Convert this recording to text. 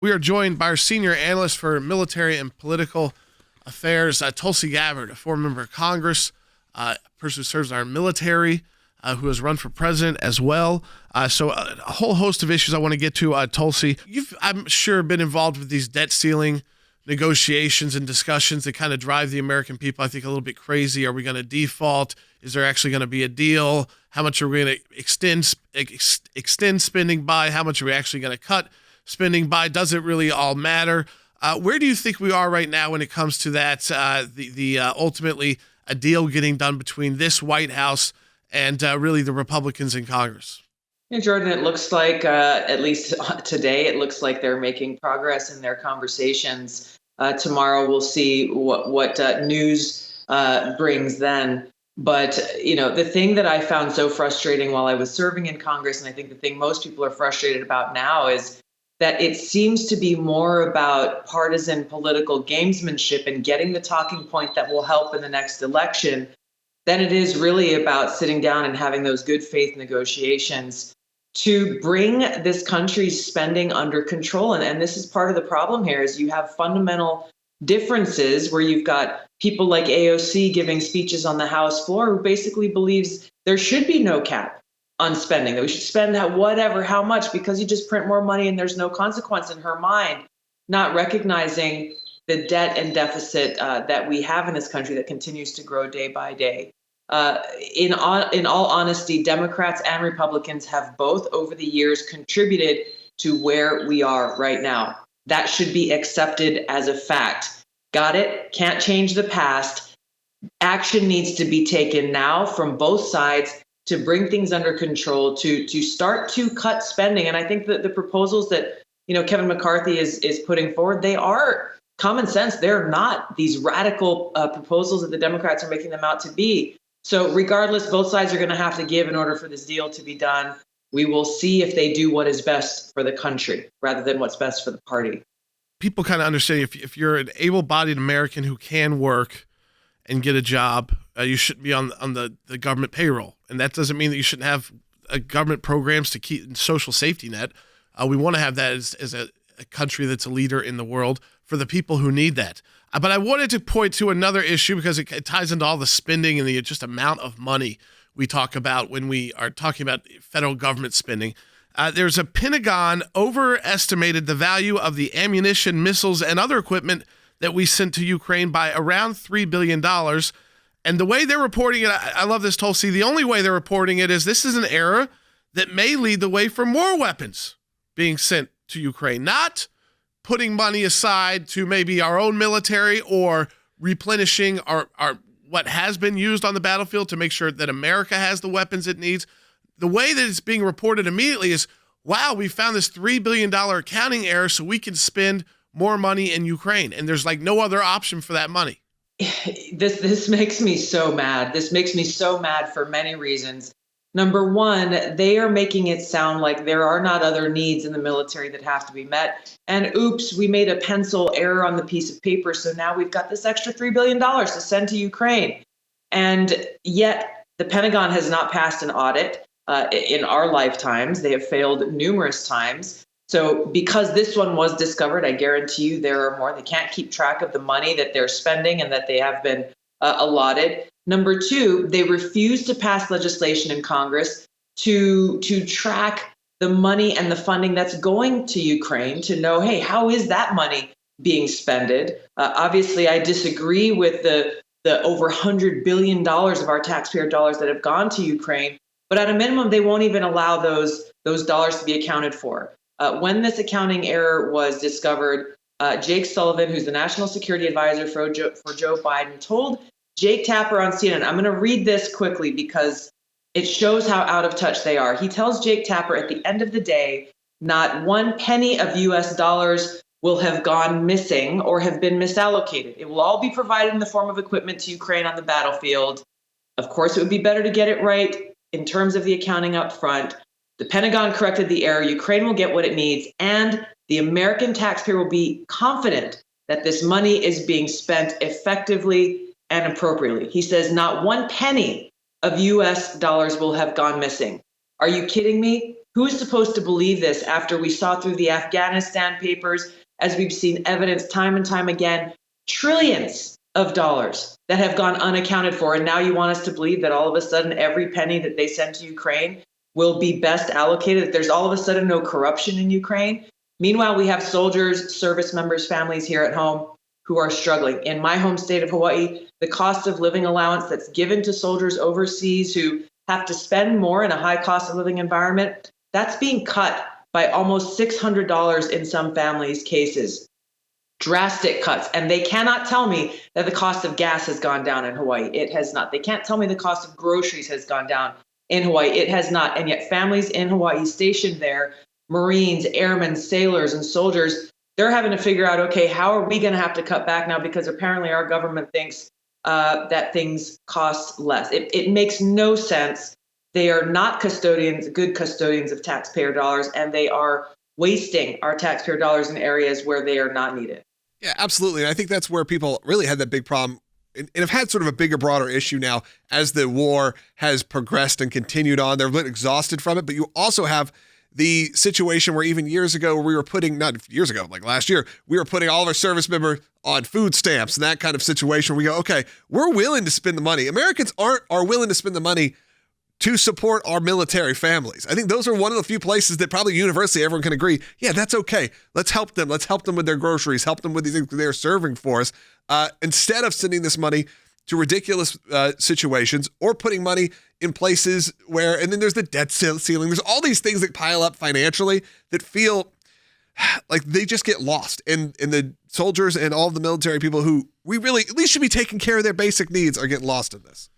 We are joined by our senior analyst for military and political affairs, Tulsi Gabbard, a former member of Congress, a person who serves in our military, who has run for president as well. So a whole host of issues I want to get to. Tulsi, you've, I'm sure, been involved with these debt ceiling negotiations and discussions that kind of drive the American people, I think, a little bit crazy. Are we going to default? Is there actually going to be a deal? How much are we going to extend spending by? How much are we actually going to cut spending by? Does it really all matter? Where do you think we are right now when it comes to that, ultimately a deal getting done between this White House and really the Republicans in Congress? Jordan, it looks like, at least today, it looks like they're making progress in their conversations. Tomorrow we'll see what news brings then. But, the thing that I found so frustrating while I was serving in Congress, and I think the thing most people are frustrated about now, is that it seems to be more about partisan political gamesmanship and getting the talking point that will help in the next election than it is really about sitting down and having those good faith negotiations to bring this country's spending under control. And this is part of the problem here, is you have fundamental differences where you've got people like AOC giving speeches on the House floor who basically believes there should be no cap on spending, that we should spend how much, because you just print more money and there's no consequence in her mind, not recognizing the debt and deficit that we have in this country that continues to grow day by day. In all honesty, Democrats and Republicans have both over the years contributed to where we are right now. That should be accepted as a fact. Got it? Can't change the past. Action needs to be taken now from both sides to bring things under control, to start to cut spending. And I think that the proposals that Kevin McCarthy is putting forward, they are common sense. They're not these radical proposals that the Democrats are making them out to be. So regardless, both sides are going to have to give in order for this deal to be done. We will see if they do what is best for the country rather than what's best for the party. People kind of understand if you're an able-bodied American who can work and get a job, you shouldn't be on the government payroll. And that doesn't mean that you shouldn't have government programs to keep social safety net. We want to have that as a country that's a leader in the world for the people who need that. But I wanted to point to another issue because it ties into all the spending and the just amount of money we talk about when we are talking about federal government spending. There's a Pentagon overestimated the value of the ammunition, missiles, and other equipment that we sent to Ukraine by around $3 billion. And the way they're reporting it, I love this, Tulsi. The only way they're reporting it is this is an error that may lead the way for more weapons being sent to Ukraine, not putting money aside to maybe our own military or replenishing our what has been used on the battlefield to make sure that America has the weapons it needs. The way that it's being reported immediately is, wow, we found this $3 billion accounting error so we can spend more money in Ukraine. And there's like no other option for that money. This makes me so mad. This makes me so mad for many reasons. Number one, they are making it sound like there are not other needs in the military that have to be met. And oops, we made a pencil error on the piece of paper. So now we've got this extra $3 billion to send to Ukraine. And yet the Pentagon has not passed an audit in our lifetimes. They have failed numerous times. So because this one was discovered, I guarantee you there are more. They can't keep track of the money that they're spending and that they have been allotted. Number two, they refuse to pass legislation in Congress to track the money and the funding that's going to Ukraine to know, hey, how is that money being spent? Obviously, I disagree with the over $100 billion of our taxpayer dollars that have gone to Ukraine, but at a minimum, they won't even allow those dollars to be accounted for. When this accounting error was discovered, Jake Sullivan, who's the national security advisor for Joe Biden, told Jake Tapper on CNN, I'm going to read this quickly because it shows how out of touch they are. He tells Jake Tapper, at the end of the day, not one penny of U.S. dollars will have gone missing or have been misallocated. It will all be provided in the form of equipment to Ukraine on the battlefield. Of course, it would be better to get it right in terms of the accounting up front. The Pentagon corrected the error. Ukraine will get what it needs, and the American taxpayer will be confident that this money is being spent effectively and appropriately. He says not one penny of U.S. dollars will have gone missing. Are you kidding me? Who's supposed to believe this after we saw through the Afghanistan papers, as we've seen evidence time and time again, trillions of dollars that have gone unaccounted for. And now you want us to believe that all of a sudden every penny that they send to Ukraine will be best allocated, that there's all of a sudden no corruption in Ukraine. Meanwhile, we have soldiers, service members, families here at home who are struggling. In my home state of Hawaii, the cost of living allowance that's given to soldiers overseas who have to spend more in a high cost of living environment, that's being cut by almost $600 in some families' cases. Drastic cuts. And they cannot tell me that the cost of gas has gone down in Hawaii. It has not. They can't tell me the cost of groceries has gone down in Hawaii. It has not. And yet families in Hawaii stationed there, Marines, airmen, sailors, and soldiers, they're having to figure out, okay, how are we going to have to cut back now? Because apparently our government thinks that things cost less. It makes no sense. They are not good custodians of taxpayer dollars, and they are wasting our taxpayer dollars in areas where they are not needed. Yeah, absolutely. And I think that's where people really had that big problem and have had sort of a bigger, broader issue now as the war has progressed and continued on. They're a bit exhausted from it, but you also have the situation where even years ago we were putting, not years ago, like last year, we were putting all of our service members on food stamps and that kind of situation where we go, okay, we're willing to spend the money. Americans are willing to spend the money to support our military families. I think those are one of the few places that probably universally everyone can agree, yeah, that's okay. Let's help them. Let's help them with their groceries, help them with these things they're serving for us. Instead of sending this money to ridiculous situations or putting money in places where, and then there's the debt ceiling. There's all these things that pile up financially that feel like they just get lost. And the soldiers and all of the military people who we really at least should be taking care of their basic needs are getting lost in this.